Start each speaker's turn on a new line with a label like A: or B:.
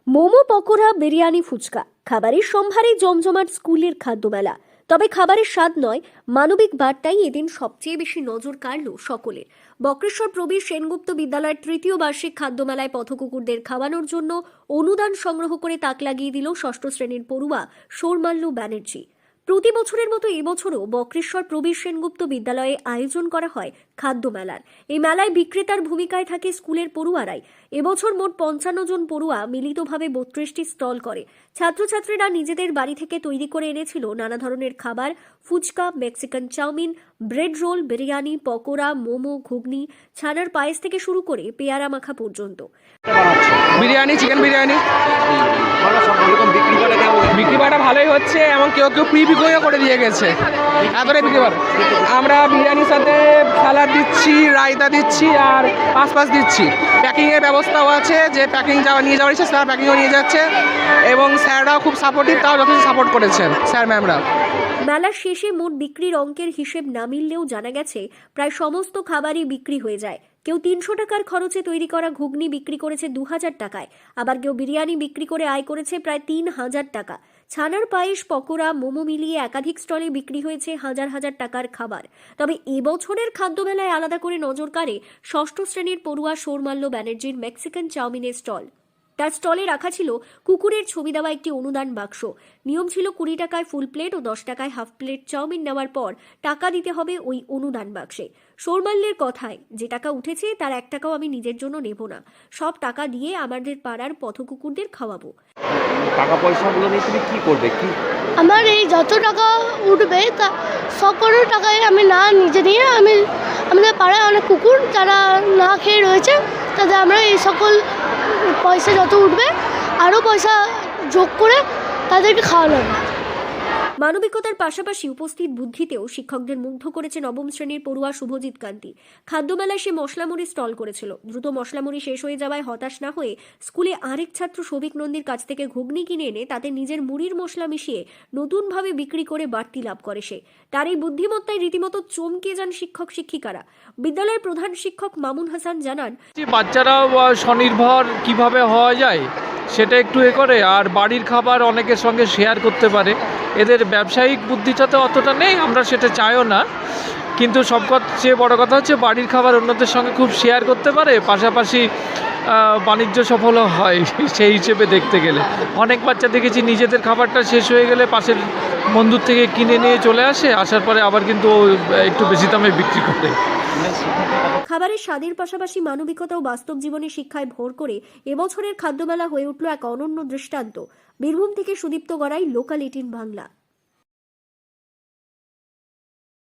A: মোমো, পকোড়া, বিরিয়ানি, ফুচকা খাবারের সম্ভারে জমজমাট স্কুলের খাদ্যমেলা। তবে খাবারের স্বাদ নয়, মানবিক বার্তাই এদিন সবচেয়ে বেশি নজর কাড়ল সকলের। বক্রেশ্বর প্রবীর সেনগুপ্ত বিদ্যালয়ের তৃতীয় বার্ষিক খাদ্যমেলায় পথকুকুরদের খাওয়ানোর জন্য অনুদান সংগ্রহ করে তাক লাগিয়ে দিল ষষ্ঠ শ্রেণীর পড়ুয়া সৌরমাল্লু ব্যানার্জি। প্রতি বছরের মতো এবছরও বক্রেশ্বর প্রবীর সেনগুপ্ত বিদ্যালয়ে আয়োজন করা হয় খাদ্য মেলার। এই মেলায় বিক্রেতার ভূমিকায় থাকে স্কুলের পড়ুয়ারাই। এবছর মোট 55 জন পড়ুয়া মিলিতভাবে 32টি স্টল করে। ছাত্রছাত্রীরা নিজেদের বাড়ি থেকে তৈরি করে এনেছিল নানা ধরনের খাবার: phuchka, Mexican chow mein, bread roll, biryani, pakora, momo, ghugni, ছানার পায়েস থেকে শুরু করে পেয়ারা মাখা পর্যন্ত।
B: বিরিয়ানি, চিকেন বিরিয়ানি বিক্রি বাটা ভালোই হচ্ছে, এবং কেউ কেউ প্রি বিক্রয় করে দিয়ে গেছে। এতটাই বিক্রি বাটা। আমরা বিরিয়ানির সাথে স্যালাড দিচ্ছি, রায়তা দিচ্ছি, আর পাঁচ দিচ্ছি। প্যাকিংয়ের ব্যবস্থাও আছে, যে প্যাকিং নিয়ে যাওয়ার ইচ্ছে স্যার প্যাকিংও নিয়ে যাচ্ছে, এবং স্যাররাও খুব সাপোর্টিভ, তাও যথেষ্ট সাপোর্ট করেছেন স্যার ম্যামরা।
A: মেলার শেষে মোট বিক্রির অঙ্কের হিসেব না মিললেও জানা গেছে প্রায় সমস্ত খাবারই বিক্রি হয়ে যায়। কেউ 300 টাকার খরচে তৈরি করা ঘুগনি বিক্রি করেছে 2000 টাকায়, আবার কেউ বিরিয়ানি বিক্রি করে আয় করেছে প্রায় 3000 টাকা। ছানার পায়েস, পকোড়া, মোমো মিলিয়ে একাধিক স্টলে বিক্রি হয়েছে হাজার হাজার টাকার খাবার। তবে এবছরের খাদ্যমেলায় আলাদা করে নজর কাড়ে ষষ্ঠ শ্রেণীর পড়ুয়া সৌরমাল্লু ব্যানার্জির মেক্সিকান চাউমিনের স্টল। তার স্টলে রাখা ছিল কুকুরের ছবি দেওয়া একটি অনুদান বাক্স। নিয়ম ছিল 20 টাকায় ফুল প্লেট ও 10 টাকায় হাফ প্লেট চাউমিন নেওয়ার পর টাকা দিতে হবে ওই অনুদান বাক্সে। সৌরমাল্যের কথায়, যে টাকা উঠেছে তার 1 টাকাও আমি নিজের জন্য নেব না, সব টাকা দিয়ে আমাদের পাড়ার পথকুকুরদের খাওয়াবো।
C: টাকা পয়সাগুলো নিয়ে তুমি কি করবে? কি
D: আমার এই যত টাকা উঠবে তা সকল টাকায় আমি না নিজে নিয়ে আমাদের পাড়ায় অনেক কুকুর যারা না খেয়ে রয়েছে, তাদের আমরা এই সকল পয়সা যত উঠবে আরও পয়সা যোগ করে তাদেরকে খাওয়ানো হবে।
A: মানবিকতার পাশাপাশি উপস্থিত বুদ্ধিতেও শিক্ষকদের মুগ্ধ করেছে নবম শ্রেণীর পড়ুয়া শুভজিৎ কান্তি। খাদ্যমেলায় সে মশলামুড়ি স্টল করেছিল। দ্রুত মশলামুড়ি শেষ হয়ে যাওয়ায় হতাশ না হয়ে স্কুলে আরেক ছাত্র সৌভিক নন্দীর কাছ থেকে ঘুগনি কিনে এনে তাতে নিজের মুড়ির মশলা মিশিয়ে নতুনভাবে বিক্রি করে বাড়তি লাভ করে সে। তার এই বুদ্ধিমত্তায় রীতিমতো চমকে যান শিক্ষক শিক্ষিকারা। বিদ্যালয়ের প্রধান শিক্ষক মামুন হাসান জানান,
E: বাচ্চারা স্বনির্ভর কিভাবে হওয়া যায় সেটা একটু করে, আর বাড়ির খাবার অনেকের সঙ্গে শেয়ার করতে পারে। এদের ব্যবসায়িক বুদ্ধিটা তো অতটা নেই, আমরা সেটা চাইও না, কিন্তু সবচেয়ে বড় কথা হচ্ছে বাড়ির খাবার অন্যদের সঙ্গে খুব শেয়ার করতে পারে, পাশাপাশি বাণিজ্য সফলও হয়। সেই হিসেবে দেখতে গেলে অনেক বাচ্চা দেখেছি নিজেদের খাবারটা শেষ হয়ে গেলে পাশের বন্ধুর থেকে কিনে নিয়ে চলে আসে, আসার পরে আবার কিন্তু একটু বেশি দামে বিক্রি করে।
A: খাবারের স্বাদের পাশাপাশি মানবিকতা ও বাস্তব জীবনে শিক্ষায় ভর করে এবছরের খাদ্যমেলা হয়ে উঠল এক অনন্য দৃষ্টান্ত। বীরভূম থেকে সুদীপ্ত গড়াই, লোকাল 18 বাংলা।